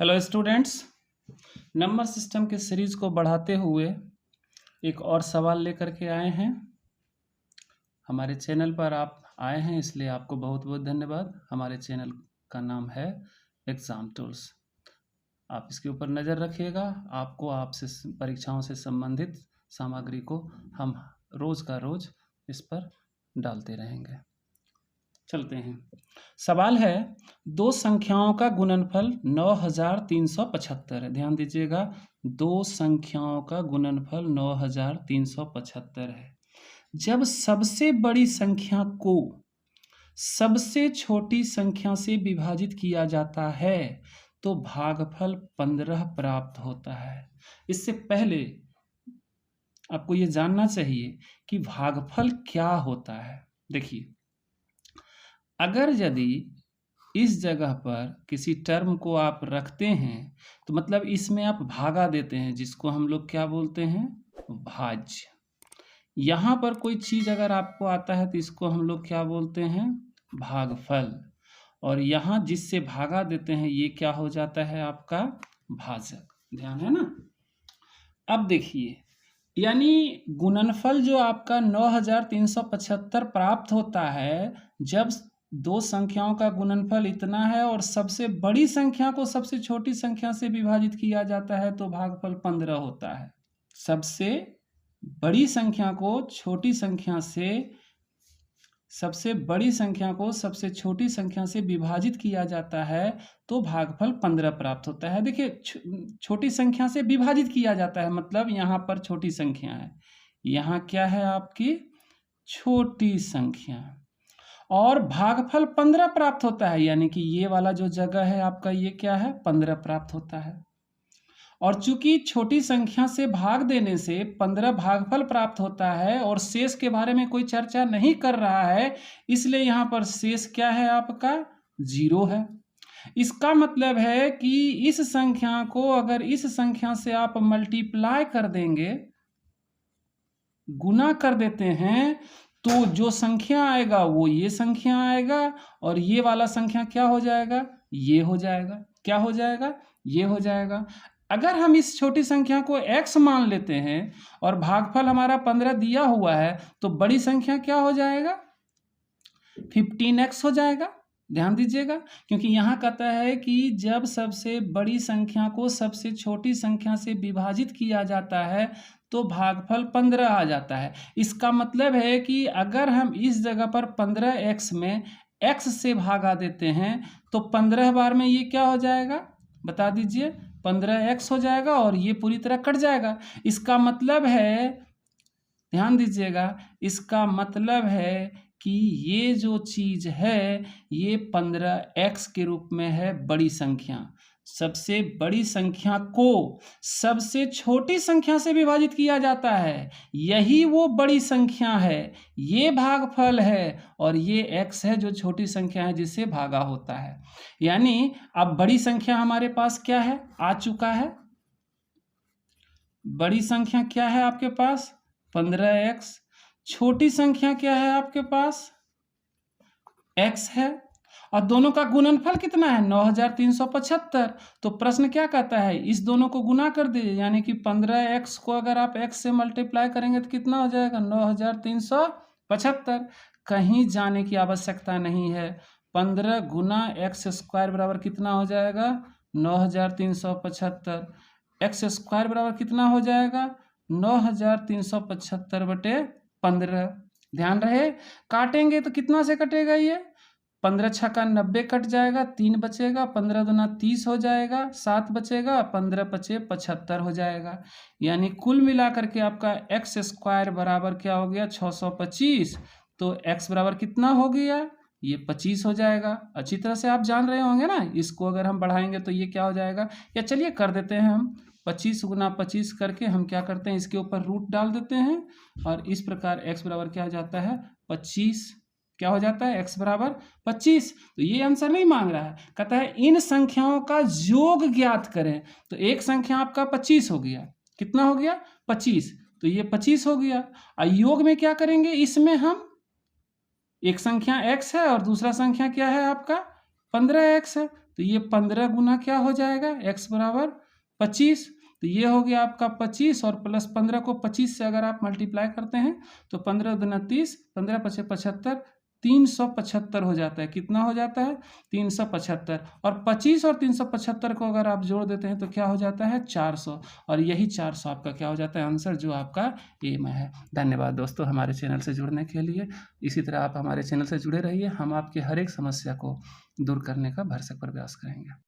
Hello students, number system के series को बढ़ाते हुए एक और सवाल लेकर के आए हैं। हमारे चैनल पर आप आए हैं इसलिए आपको बहुत बहुत धन्यवाद। हमारे चैनल का नाम है एग्ज़ाम टूल्स। आप इसके ऊपर नज़र रखिएगा। आपको आपसे परीक्षाओं से संबंधित सामग्री को हम रोज़ का रोज़ इस पर डालते रहेंगे। चलते हैं। सवाल है, दो संख्याओं का गुणनफल 9375 है। ध्यान दीजिएगा, दो संख्याओं का गुणनफल 9375 है। जब सबसे बड़ी संख्या को सबसे छोटी संख्या से विभाजित किया जाता है तो भागफल 15 प्राप्त होता है। इससे पहले आपको ये जानना चाहिए कि भागफल क्या होता है। देखिए, अगर यदि इस जगह पर किसी टर्म को आप रखते हैं तो मतलब इसमें आप भागा देते हैं, जिसको हम लोग क्या बोलते हैं, भाज्य। यहाँ पर कोई चीज़ अगर आपको आता है तो इसको हम लोग क्या बोलते हैं, भागफल। और यहाँ जिससे भागा देते हैं ये क्या हो जाता है, आपका भाजक। ध्यान है ना। अब देखिए, यानी गुणनफल जो आपका 9375 प्राप्त होता है जब दो संख्याओं का गुणनफल इतना है और सबसे बड़ी संख्या को सबसे छोटी संख्या से विभाजित किया जाता है तो भागफल 15 होता है। सबसे बड़ी संख्या को छोटी संख्या से सबसे बड़ी संख्या को सबसे छोटी संख्या से विभाजित किया जाता है तो भागफल 15 प्राप्त होता है। देखिए, छोटी संख्या से विभाजित किया जाता है मतलब यहाँ पर छोटी संख्या है, यहाँ क्या है आपकी छोटी संख्या, और भागफल 15 प्राप्त होता है, यानी कि ये वाला जो जगह है आपका ये क्या है, 15 प्राप्त होता है। और चूंकि छोटी संख्या से भाग देने से 15 भागफल प्राप्त होता है और शेष के बारे में कोई चर्चा नहीं कर रहा है, इसलिए यहाँ पर शेष क्या है आपका 0 है। इसका मतलब है कि इस संख्या को अगर इस संख्या से आप मल्टीप्लाई कर देंगे, गुना कर देते हैं, तो जो संख्या आएगा वो ये संख्या आएगा और ये वाला संख्या क्या हो जाएगा, ये हो जाएगा। क्या हो जाएगा, ये हो जाएगा। अगर हम इस छोटी संख्या को x मान लेते हैं और भागफल हमारा 15 दिया हुआ है तो बड़ी संख्या क्या हो जाएगा, 15x हो जाएगा। ध्यान दीजिएगा, क्योंकि यहाँ कहता है कि जब सबसे बड़ी संख्या को सबसे छोटी संख्या से विभाजित किया जाता है तो भागफल 15 आ जाता है। इसका मतलब है कि अगर हम इस जगह पर 15x में x से भागा देते हैं तो 15 बार में ये क्या हो जाएगा, बता दीजिए, 15x हो जाएगा और ये पूरी तरह कट जाएगा। इसका मतलब है, ध्यान दीजिएगा, इसका मतलब है कि ये जो चीज़ है ये 15x के रूप में है बड़ी संख्या। सबसे बड़ी संख्या को सबसे छोटी संख्या से विभाजित किया जाता है, यही वो बड़ी संख्या है, ये भागफल है, और ये x है जो छोटी संख्या है जिससे भागा होता है। यानी अब बड़ी संख्या हमारे पास क्या है, आ चुका है। बड़ी संख्या क्या है आपके पास, 15x। छोटी संख्या क्या है आपके पास, x है, और दोनों का गुणनफल कितना है, 9375। तो प्रश्न क्या कहता है, इस दोनों को गुना कर दीजिए, यानी कि 15x को अगर आप x से मल्टीप्लाई करेंगे तो कितना हो जाएगा, 9375। कहीं जाने की आवश्यकता नहीं है। 15 गुना x स्क्वायर बराबर कितना हो जाएगा, 9375। एक्स स्क्वायर बराबर कितना हो जाएगा, 9375/15। ध्यान रहे, काटेंगे तो कितना से कटेगा, ये 15 छक्का 90 कट जाएगा, 3 बचेगा, 15 दूना 30 हो जाएगा, 7 बचेगा, 15 पचे 75 हो जाएगा। यानी कुल मिलाकर के आपका एक्स स्क्वायर बराबर क्या हो गया, 625। तो एक्स बराबर कितना हो गया, ये 25 हो जाएगा। अच्छी तरह से आप जान रहे होंगे ना। इसको अगर हम बढ़ाएंगे तो ये क्या हो जाएगा, या चलिए कर देते हैं हम 25 गुना 25 करके हम क्या करते हैं, इसके ऊपर रूट डाल देते हैं और इस प्रकार x बराबर क्या हो जाता है, 25। क्या हो जाता है, x बराबर 25। तो ये आंसर नहीं मांग रहा है, कहता है इन संख्याओं का योग ज्ञात करें। तो एक संख्या आपका 25 हो गया, कितना हो गया, 25। तो ये 25 हो गया। और योग में क्या करेंगे, इसमें हम एक संख्या x है और दूसरा संख्या क्या है आपका 15x है, तो ये 15 गुना क्या हो जाएगा, x बराबर 25। तो ये हो गया आपका 25 और प्लस 15 को 25 से अगर आप मल्टीप्लाई करते हैं तो 15 दूना 30, 15 पचे 75, 375 हो जाता है। कितना हो जाता है, 375। और 25 और 375 को अगर आप जोड़ देते हैं तो क्या हो जाता है, 400। और यही 400 आपका क्या हो जाता है आंसर, जो आपका ए में है। धन्यवाद दोस्तों हमारे चैनल से जुड़ने के लिए। इसी तरह आप हमारे चैनल से जुड़े रहिए, हम आपके हर एक समस्या को दूर करने का भरसक प्रयास करेंगे।